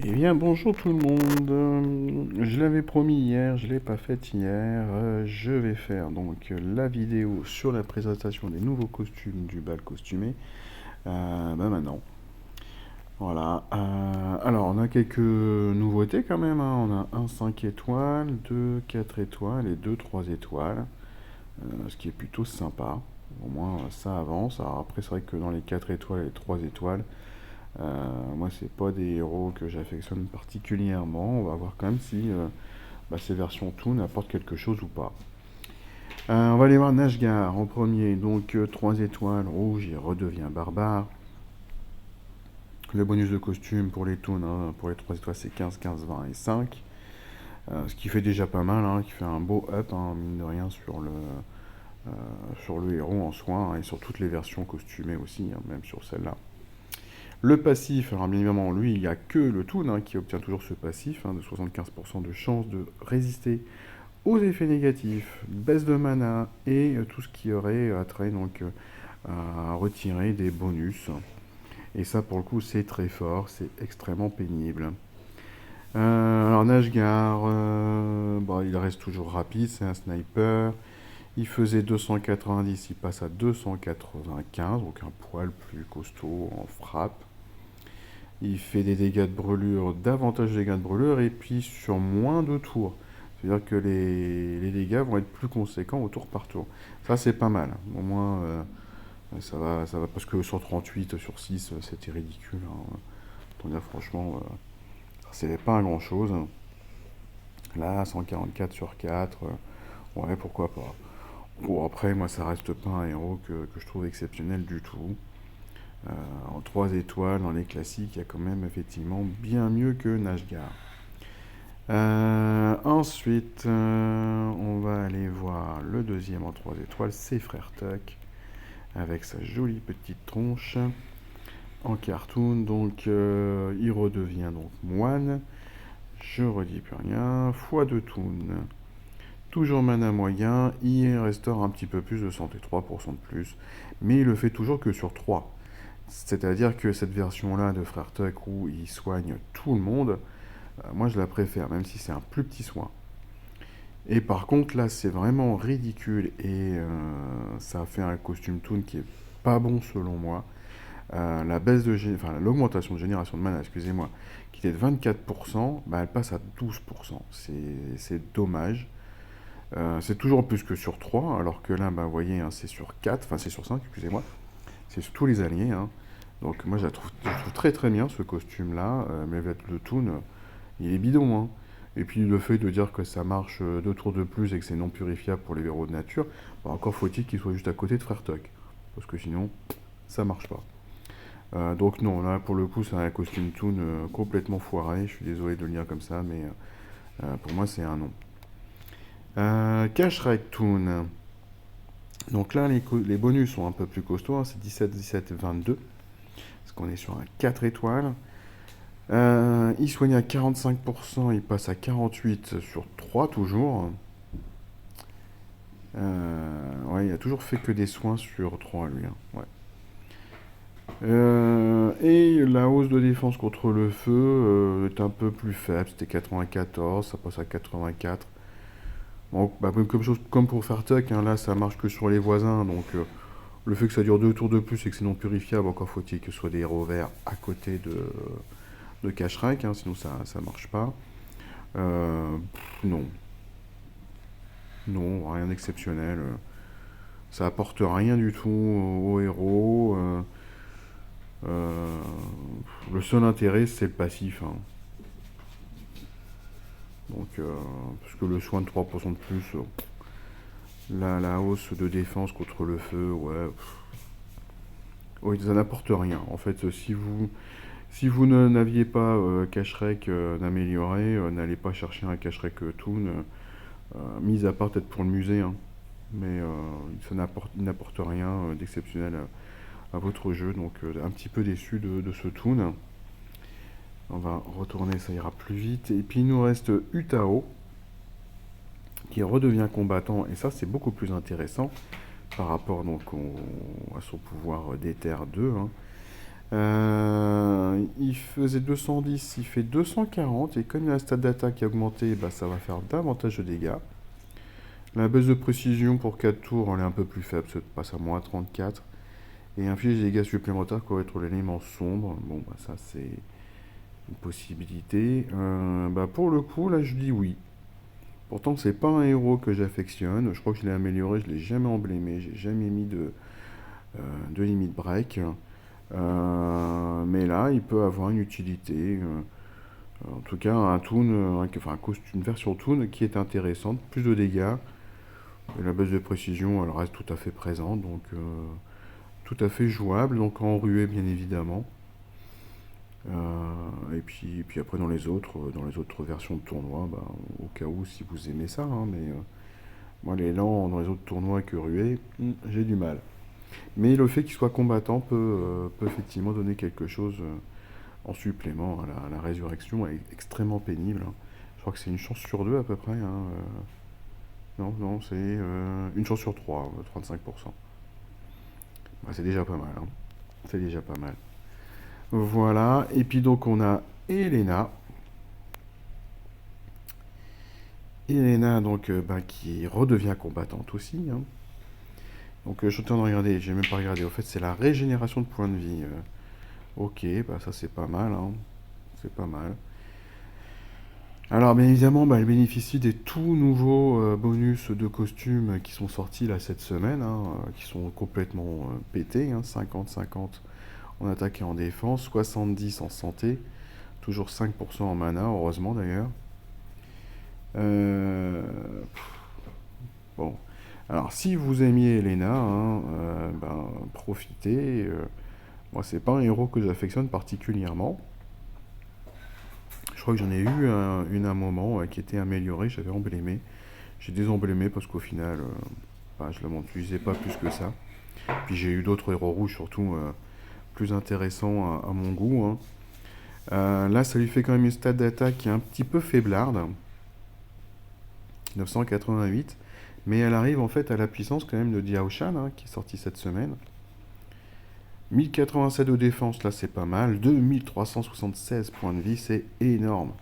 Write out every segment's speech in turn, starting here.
Eh bien, bonjour tout le monde. Je l'avais promis hier, je ne l'ai pas fait hier. Je vais faire donc la vidéo sur la présentation des nouveaux costumes du bal costumé. Maintenant. Voilà. Alors, on a quelques nouveautés quand même, hein. On a un 5 étoiles, deux 4 étoiles et deux 3 étoiles. Ce qui est plutôt sympa. Au moins, ça avance. Alors, après, c'est vrai que dans les 4 étoiles et les 3 étoiles, moi, c'est pas des héros que j'affectionne particulièrement. On va voir quand même si ces versions Toon apportent quelque chose ou pas. On va aller voir Nashgar en premier. Donc 3 étoiles, rouge, il redevient barbare. Le bonus de costume pour les Toons, hein, pour les 3 étoiles, c'est 15, 15, 20 et 5. Ce qui fait déjà pas mal, hein, qui fait un beau up, hein, mine de rien, sur le héros en soi, hein, et sur toutes les versions costumées aussi, hein, même sur celle-là. Le passif, alors bien évidemment, lui, il n'y a que le Toon qui obtient toujours ce passif, de 75% de chance de résister aux effets négatifs, baisse de mana et tout ce qui aurait attrait donc à retirer des bonus. Et ça, pour le coup, c'est très fort, c'est extrêmement pénible. Alors Nashgar, il reste toujours rapide, c'est un sniper. Il faisait 290, il passe à 295, donc un poil plus costaud en frappe. Il fait des dégâts de brûlure, davantage de dégâts de brûlure, et puis sur moins de tours. C'est-à-dire que les dégâts vont être plus conséquents au tour par tour. Ça, c'est pas mal. Au moins, ça va, parce que sur 38, sur 6, c'était ridicule, hein. Autant dire, franchement, c'est pas un grand-chose. Là, 144 sur 4, ouais, pourquoi pas. Bon, après, moi, ça reste pas un héros que je trouve exceptionnel du tout. En 3 étoiles, dans les classiques, il y a quand même effectivement bien mieux que Nashgar. Ensuite, on va aller voir le deuxième en 3 étoiles, c'est Frère Tuck, avec sa jolie petite tronche en cartoon. Donc, il redevient donc moine. Je redis plus rien. X2 toon. Toujours mana moyen, il restaure un petit peu plus de santé, 3% de plus, mais il le fait toujours que sur 3. C'est-à-dire que cette version-là de Frère Tuck où il soigne tout le monde, moi je la préfère, même si c'est un plus petit soin. Et par contre là c'est vraiment ridicule et ça fait un costume toon qui est pas bon selon moi. L'augmentation de génération de mana, excusez-moi, qui était de 24%, elle passe à 12%. C'est dommage. C'est toujours plus que sur 3, alors que là, vous voyez, hein, c'est sur 4, enfin c'est sur 5, excusez-moi. C'est sur tous les alliés, hein. Donc moi, je trouve très très bien ce costume-là, mais le Toon, il est bidon, hein. Et puis le fait de dire que ça marche 2 tours de plus et que c'est non purifiable pour les héros de nature, encore faut-il qu'il soit juste à côté de Frère Tuck. Parce que sinon, ça marche pas. Donc non, là pour le coup, c'est un costume Toon complètement foiré. Je suis désolé de le dire comme ça, mais pour moi, c'est un non. Cash Rec Toon. Donc là, les bonus sont un peu plus costauds, hein, c'est 17, 17, 22. Parce qu'on est sur un 4 étoiles. Il soigne à 45%, il passe à 48 sur 3 toujours. Ouais, il a toujours fait que des soins sur 3 lui, hein, ouais. Et la hausse de défense contre le feu est un peu plus faible, c'était 94, ça passe à 84. Bon, comme pour faire Tuck, hein, là ça marche que sur les voisins, donc le fait que ça dure 2 tours de plus et que c'est non purifiable, encore faut-il que ce soit des héros verts à côté de Cash-Rack, hein, sinon ça marche pas. Non. Non, rien d'exceptionnel. Ça apporte rien du tout aux héros. Euh, le seul intérêt, c'est le passif, hein. Donc, parce que le soin de 3% de plus, la hausse de défense contre le feu, ouais. Oui, ça n'apporte rien. En fait, si vous n'aviez pas Cache-Rec d'amélioré, n'allez pas chercher un Cache-Rec Toon, mis à part peut-être pour le musée, hein. Mais il n'apporte rien d'exceptionnel à votre jeu, donc un petit peu déçu de ce Toon. On va retourner, ça ira plus vite. Et puis il nous reste Utao, qui redevient combattant, et ça c'est beaucoup plus intéressant par rapport donc à son pouvoir d'Ether 2, hein. Il faisait 210, il fait 240, et comme il y a la stat d'attaque qui a augmenté, bah, ça va faire davantage de dégâts. La baisse de précision pour 4 tours, elle est un peu plus faible, ça passe à moins 34. Et inflige des dégâts supplémentaires contre l'élément sombre. Bon, bah ça c'est une possibilité. Bah pour le coup, là je dis oui. Pourtant, c'est pas un héros que j'affectionne. Je crois que je l'ai amélioré, je l'ai jamais emblémé, j'ai jamais mis de limit break. Mais là, il peut avoir une utilité. En tout cas, un toon, enfin une version toon qui est intéressante, plus de dégâts. Et la baisse de précision, elle reste tout à fait présente, donc tout à fait jouable, donc en ruée bien évidemment. Et puis après dans les autres versions de tournoi, bah, au cas où si vous aimez ça, hein, mais moi les lents dans les autres tournois que ruée, j'ai du mal. Mais le fait qu'il soit combattant peut effectivement donner quelque chose en supplément. La résurrection est extrêmement pénible, hein. Je crois que c'est une chance sur deux à peu près, hein. Non, non, c'est une chance sur trois, 35%. Bah, c'est déjà pas mal, hein. C'est déjà pas mal. Voilà, et puis donc on a Elena. Elena donc bah, qui redevient combattante aussi, hein. Donc je suis en train de regarder, j'ai même pas regardé. Au fait, c'est la régénération de points de vie. Ok, bah ça c'est pas mal, hein. C'est pas mal. Alors bien évidemment, bah, elle bénéficie des tout nouveaux bonus de costumes qui sont sortis là cette semaine, hein, qui sont complètement pétés, hein, 50-50 en attaque et en défense, 70 en santé, toujours 5% en mana, heureusement d'ailleurs. Euh, bon, alors si vous aimiez Elena, hein, ben, profitez. Moi, c'est pas un héros que j'affectionne particulièrement. Je crois que j'en ai eu une à un moment qui était améliorée, j'avais emblémé. J'ai désemblémé parce qu'au final, bah, je ne l'utilisais pas plus que ça. Puis j'ai eu d'autres héros rouges, surtout plus intéressants à mon goût, hein. Là, ça lui fait quand même une stat d'attaque qui est un petit peu faiblarde, 988. Mais elle arrive en fait à la puissance quand même de Diao Shan, hein, qui est sorti cette semaine. 1087 de défense, là c'est pas mal. 2376 points de vie, c'est énorme.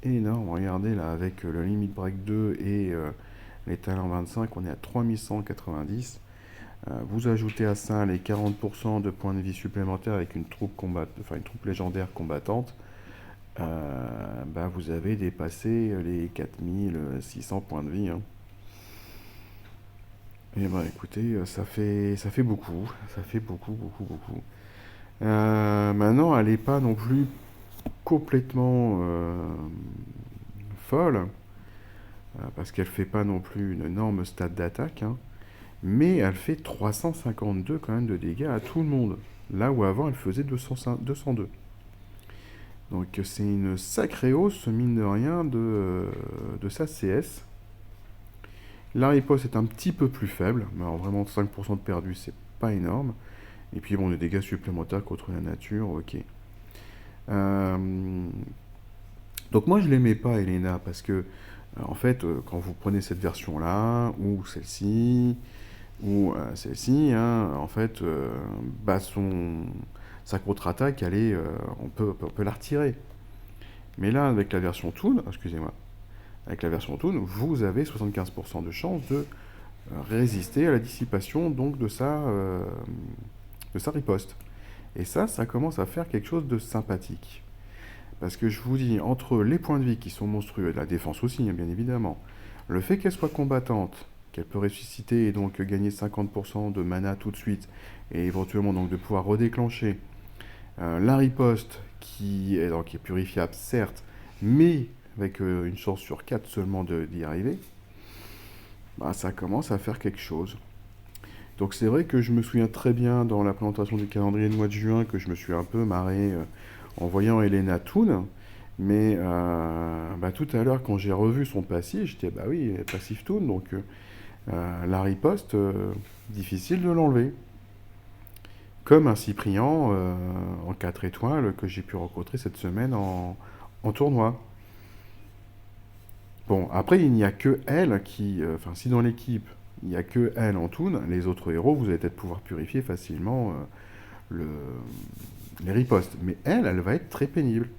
Énorme, regardez là, avec le Limit Break 2 et les talents 25, on est à 3190. Vous ajoutez à ça les 40% de points de vie supplémentaires avec une troupe, enfin, une troupe légendaire combattante. Bah, vous avez dépassé les 4600 points de vie, hein. Et bah écoutez, ça fait beaucoup. Ça fait beaucoup, beaucoup, beaucoup. Maintenant, elle n'est pas non plus complètement folle, parce qu'elle fait pas non plus une énorme stat d'attaque, hein, mais elle fait 352 quand même de dégâts à tout le monde, là où avant elle faisait 202. Donc c'est une sacrée hausse, mine de rien, de sa CS. La riposte est un petit peu plus faible, mais alors vraiment 5% de perdu, c'est pas énorme. Et puis bon, des dégâts supplémentaires contre la nature, ok. Euh, donc moi je l'aimais pas Elena parce que en fait quand vous prenez cette version là ou celle-ci, hein, en fait bah sa contre-attaque elle est on peut la retirer. Mais là avec la version Toon, excusez-moi, avec la version Toon, vous avez 75% de chance de résister à la dissipation donc de sa riposte. Et ça commence à faire quelque chose de sympathique. Parce que je vous dis, entre les points de vie qui sont monstrueux, la défense aussi, hein, bien évidemment, le fait qu'elle soit combattante, qu'elle peut ressusciter et donc gagner 50% de mana tout de suite, et éventuellement donc de pouvoir redéclencher la riposte qui est purifiable, certes, mais avec une chance sur 4 seulement d'y arriver, bah, ça commence à faire quelque chose. Donc c'est vrai que je me souviens très bien dans la présentation du calendrier de mois de juin que je me suis un peu marré en voyant Elena Toon. Mais bah, tout à l'heure, quand j'ai revu son passif, j'étais bah oui, passif Toon, donc la riposte, difficile de l'enlever. Comme un Cyprien en 4 étoiles que j'ai pu rencontrer cette semaine en tournoi. Bon, après, il n'y a que elle qui. Enfin, si dans l'équipe, il n'y a que elle en Toon, les autres héros, vous allez peut-être pouvoir purifier facilement le, les ripostes. Mais elle va être très pénible.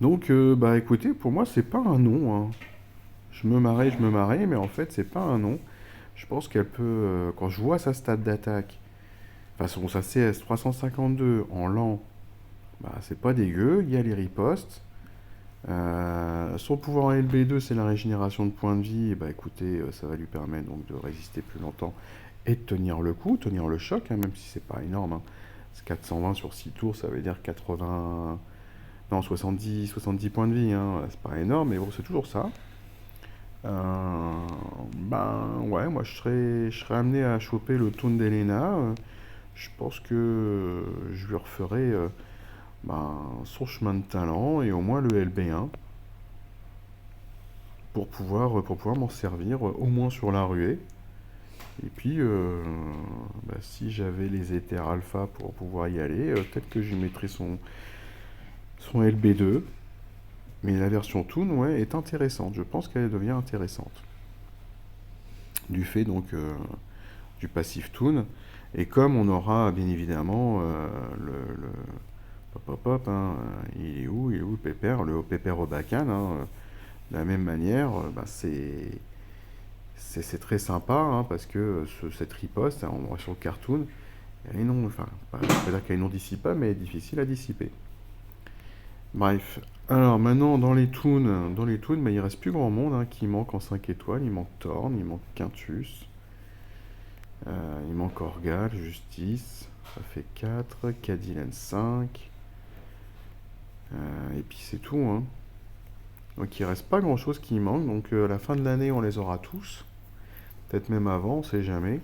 Donc, bah écoutez, pour moi, c'est pas un non, hein. Je me marrais, mais en fait, c'est pas un non. Je pense qu'elle peut, quand je vois sa stat d'attaque, enfin sa CS 352 en lent, bah c'est pas dégueu, il y a les ripostes. Son pouvoir en LB2, c'est la régénération de points de vie, et bah écoutez, ça va lui permettre donc de résister plus longtemps et de tenir le coup, tenir le choc, hein, même si c'est pas énorme, hein. C'est 420 sur 6 tours, ça veut dire 80. Non, 70 points de vie, hein. C'est pas énorme, mais bon, c'est toujours ça. Ben ouais, moi je serais amené à choper le Toon d'Elena. Je pense que je lui referai ben, son chemin de talent et au moins le LB1 pour pouvoir m'en servir au moins sur la ruée. Et puis, bah, si j'avais les éthers alpha pour pouvoir y aller, peut-être que je mettrais son LB2. Mais la version Toon, ouais, est intéressante. Je pense qu'elle devient intéressante. Du fait donc du passif Toon. Et comme on aura bien évidemment le hop hop hop, hein, il est où le pépère, le pépère au bacane, hein, de la même manière, bah, c'est très sympa, hein, parce que cette riposte, hein, on voit sur le cartoon, elle est non, enfin, pas dire qu'elle est non dissipable, mais elle est difficile à dissiper. Bref. Alors maintenant dans les toons, bah, il reste plus grand monde, hein, qui manque en 5 étoiles. Il manque Thorn, il manque Quintus, il manque Orgal, Justice, ça fait 4, Cadillac 5, et puis c'est tout, hein. Donc il reste pas grand chose qui manque, donc à la fin de l'année on les aura tous, peut-être même avant, on sait jamais.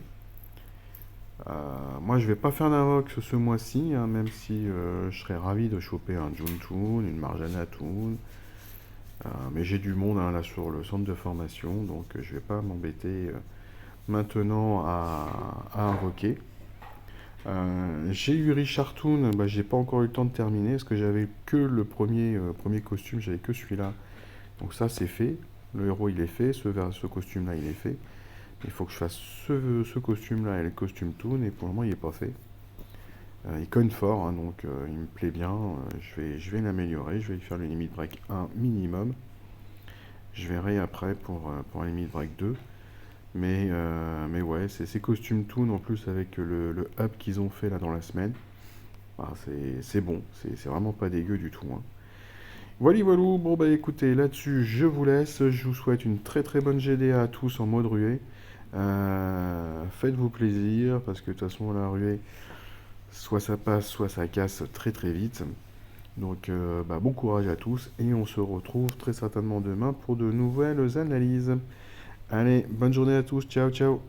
Moi je vais pas faire d'invoque ce mois-ci, hein, même si je serais ravi de choper un June Toon, une Marjana Toon. Mais j'ai du monde, hein, là sur le centre de formation, donc je vais pas m'embêter maintenant à invoquer. J'ai eu Richard Toon, bah, j'ai pas encore eu le temps de terminer, parce que j'avais que le premier costume, j'avais que celui-là. Donc ça c'est fait, le héros il est fait, ce costume-là il est fait. Il faut que je fasse ce costume-là et le costume Toon, et pour le moment il est pas fait. Il cogne fort, hein, donc il me plaît bien, je vais l'améliorer, je vais lui faire le limit break 1 minimum. Je verrai après pour un limit break 2. Mais ouais, c'est ces costumes Toon en plus avec le hub qu'ils ont fait là dans la semaine. Ah, c'est bon, c'est vraiment pas dégueu du tout, hein. Voilà, voilà, bon bah écoutez, là-dessus je vous laisse, je vous souhaite une très très bonne GDA à tous en mode ruée. Faites-vous plaisir, parce que de toute façon la ruée, soit ça passe, soit ça casse très très vite. Donc bah, bon courage à tous, et on se retrouve très certainement demain pour de nouvelles analyses. Allez, bonne journée à tous, ciao ciao.